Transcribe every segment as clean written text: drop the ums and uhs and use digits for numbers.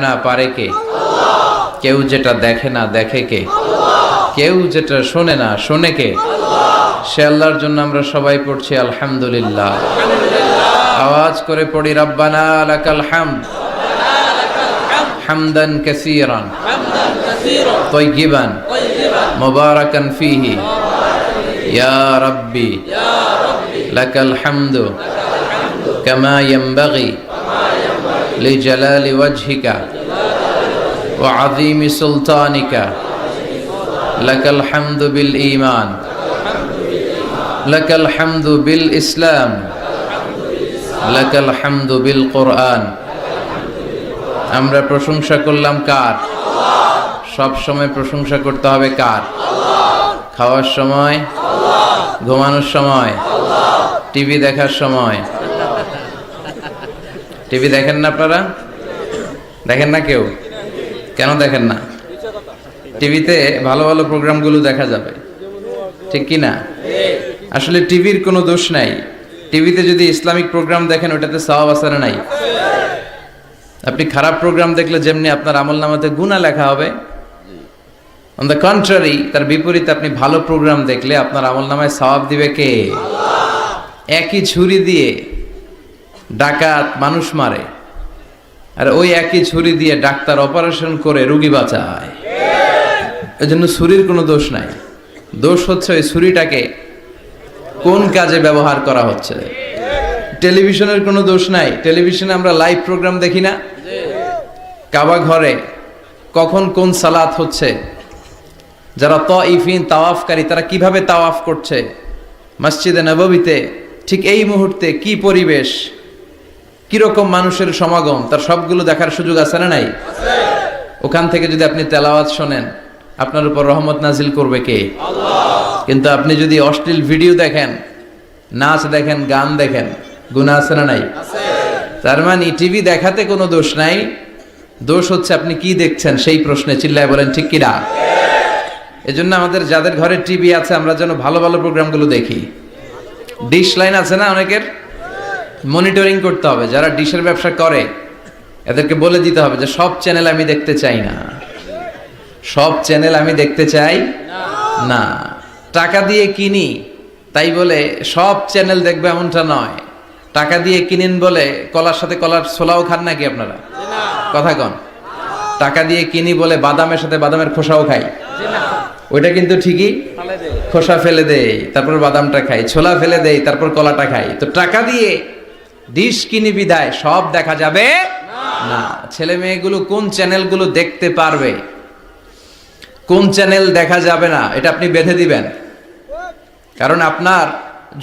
না পারে কে? কেউ যেটা দেখে না দেখে কে? কেউ যেটা শোনে না শোনে কে? সে আল্লাহর জন্য আমরা সবাই পড়ছি আলহামদুলিল্লাহ। আওয়াজ করে পড়ি রব্বানা লাকাল হামদ হামদান কাসীরান তাইয়িবান মুবারাকান ফীহি ইয়া রাব্বি লাকাল হামদু কামা ইয়ানবাগি লিজালালি ওয়াজহিকা ওয়া আযীমি সুলতানিকা লাকাল হামদু বিল ঈমান লাকাল হামদু বিল ইসলাম লাকাল হামদু বিল কোরআন। আমরা প্রশংসা করলাম কার? সব সময় প্রশংসা করতে হবে কার? খাওয়ার সময়, ঘুমানোর সময়, টিভি দেখার সময়। টিভি দেখেন না আপনারা? দেখেন না কেউ? কেন দেখেন না? টিভিতে ভালো ভালো প্রোগ্রামগুলো দেখা যাবে, ঠিক কি না? আসলে টিভির কোনো দোষ নাই। টিভিতে যদি ইসলামিক প্রোগ্রাম দেখেন ওটাতে সওয়াব আছে না নাই? আপনি খারাপ প্রোগ্রাম দেখলে যেমনি আপনার আমলনামাতে গুনাহ লেখা হবে, অন দ্য কন্ট্রারি তার বিপরীতে আপনি ভালো প্রোগ্রাম দেখলে আপনার আমলনামায় সওয়াব দিবে কে? একই ছুরি দিয়ে ডাকাত মানুষ মারে, আর ওই একই ছুরি দিয়ে ডাক্তার অপারেশন করে রোগী বাঁচায়। এজন্য ছুরির কোনো দোষ নাই, দোষ হচ্ছে ওই ছুরিটাকে কোন কাজে ব্যবহার করা হচ্ছে। টেলিভিশনের কোনো দোষ নাই। টেলিভিশনে আমরা লাইভ প্রোগ্রাম দেখি না? কাবা ঘরে কখন কোন সালাত হচ্ছে, যারা তাইফিন তাওয়াফকারী তারা কিভাবে তাওয়াফ করছে, মসজিদে নববীতে ঠিক এই মুহূর্তে কি পরিবেশ, কিরকম মানুষের সমাগম, তার সবগুলো দেখার সুযোগ আছে না নাই? ওখান থেকে যদি আপনি তেলাওয়াত শোনেন আপনার উপর রহমত নাজিল করবে কে? কিন্তু আপনি যদি অশ্লীল ভিডিও দেখেন, নাচ দেখেন, গান দেখেন, গুনাহ আছে না নাই? তার মানে টিভি দেখাতে কোনো দোষ নাই, দোষ হচ্ছে আপনি কি দেখছেন সেই প্রশ্নে। চিল্লায় বলেন ঠিক কিনা? এজন্য আমাদের যাদের ঘরে টিভি আছে আমরা যেন ভালো ভালো প্রোগ্রামগুলো দেখি। ডিশ লাইন আছে না অনেকের, মনিটরিং করতে হবে। যারা ডিশের ব্যবসা করে এদেরকে বলে দিতে হবে যে সব চ্যানেল আমি দেখতে চাই না, সব চ্যানেল আমি দেখতে চাই না। টাকা দিয়ে কিনি তাই বলে সব চ্যানেল দেখবে এমনটা নয়। টাকা দিয়ে কিনেন বলে কলার সাথে কলার ছোলাও খান নাকি আপনারা? কথা কন। টাকা দিয়ে কিনি বলে বাদামের সাথে বাদামের খোসাও খাই, ওইটা কিন্তু ঠিকই খোসা ফেলে দেই তারপর বাদামটা খাই, ছোলা ফেলে দেই তারপর কলাটা খাই। তো টাকা দিয়ে ডিশ কিনি বিদায় সব দেখা যাবে না। ছেলে মেয়েগুলো কোন চ্যানেলগুলো দেখতে পারবে, কোন চ্যানেল দেখা যাবে না, এটা আপনি বেঁধে দিবেন। কারণ আপনার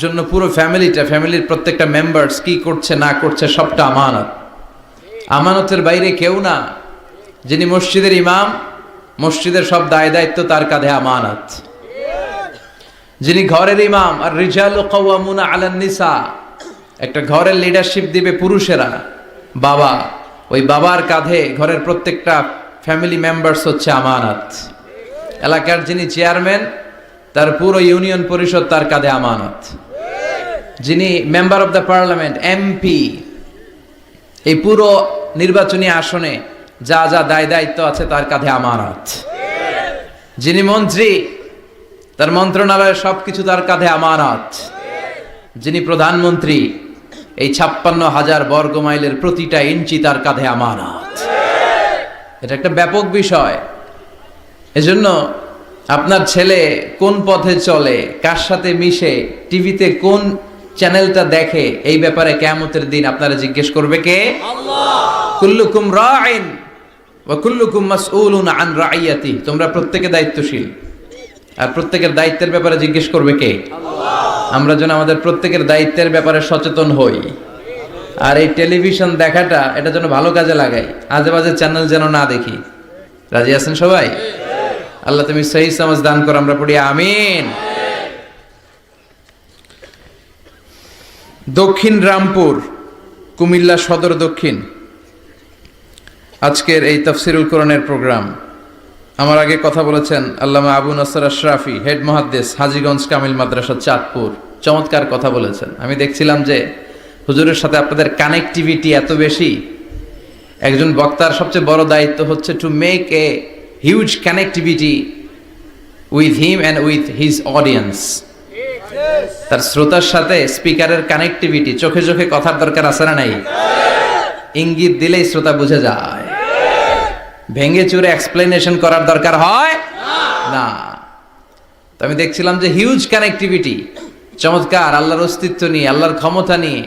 জন্য পুরো ফ্যামিলির প্রত্যেকটা মেম্বার্স কি করছে না করছে সবটা আমানত। আমানতের বাইরে কেউ না। যিনি মসজিদের ইমাম, মসজিদের সব দায় দায়িত্ব তার কাঁধে আমানত। যিনি ঘরের ইমাম, আর রিজালু কাওয়ামুনা আলান নিসা, একটা ঘরের লিডারশিপ দিবে পুরুষেরা, বাবা, ওই বাবার কাঁধে ঘরের প্রত্যেকটা ফ্যামিলি মেম্বার্স হচ্ছে আমানত। এলাকার যিনি চেয়ারম্যান তার পুরো ইউনিয়ন পরিষদ তার কাঁধে আমানত। যিনি member of the parliament, MP, এই পুরো নির্বাচনী আসনে যা যা দায় দায়িত্ব আছে তার কাঁধে আমানত। যিনি মন্ত্রী তার মন্ত্রণালয়ের সবকিছু তার কাঁধে আমানত। যিনি প্রধানমন্ত্রী এই 56,000 বর্গ মাইলের প্রতিটা ইঞ্চি তার কাঁধে আমানত। এটা একটা ব্যাপক বিষয়। এজন্য আপনার ছেলে কোন পথে চলে, কার সাথে মিশে, টিভিতে কোন চ্যানেলটা দেখে, এই ব্যাপারে কিয়ামতের দিন আপনারা জিজ্ঞেস করবে কে? আল্লাহ। কুল্লুকুম রাইন ওয়া কুল্লুকুম মাসউলুন আন রাইয়াতি। তোমরা প্রত্যেকে দায়িত্বশীল, আর প্রত্যেকের দায়িত্বের ব্যাপারে জিজ্ঞেস করবে কে? আল্লাহ। আমরা যেন আমাদের প্রত্যেকের দায়িত্বের ব্যাপারে সচেতন হই। আর এই টেলিভিশন দেখাটা এটা যেন ভালো কাজে লাগাই, আজে বাজে চ্যানেল যেন না দেখি। রাজি আছেন সবাই? আল্লাহ তুমি সহি সমাজ দান করো, আমরা পড়ি আমিন। দক্ষিণ রামপুর, কুমিল্লা সদর দক্ষিণ, আজকের এই তাফসিরুল কোরআনের প্রোগ্রাম। আমার আগে কথা বলেছেন আল্লামা আবু নাসর আশরাফি, হেড মুহাদ্দিস, হাজীগঞ্জ কামিল মাদ্রাসা, চাঁদপুর। চমৎকার কথা বলেছেন। আমি দেখছিলাম যে হুজুরের সাথে আপনাদের কানেক্টিভিটি এত বেশি, একজন বক্তার সবচেয়ে বড় দায়িত্ব হচ্ছে to make a huge connectivity with him and with his audience. তার শ্রোতার সাথে স্পিকারের কানেক্টিভিটি, চোখে চোখে কথার দরকার আছে না নাই? ইঙ্গিত দিলেই শ্রোতা বুঝে যায়। ভেঙে চুরে এক্সপ্লেনেশন করার দরকার হয় না। তো আমি দেখছিলাম যে হিউজ কানেক্টিভিটি, চমৎকার, আল্লাহর অস্তিত্ব নিয়ে, আল্লাহর ক্ষমতা নিয়ে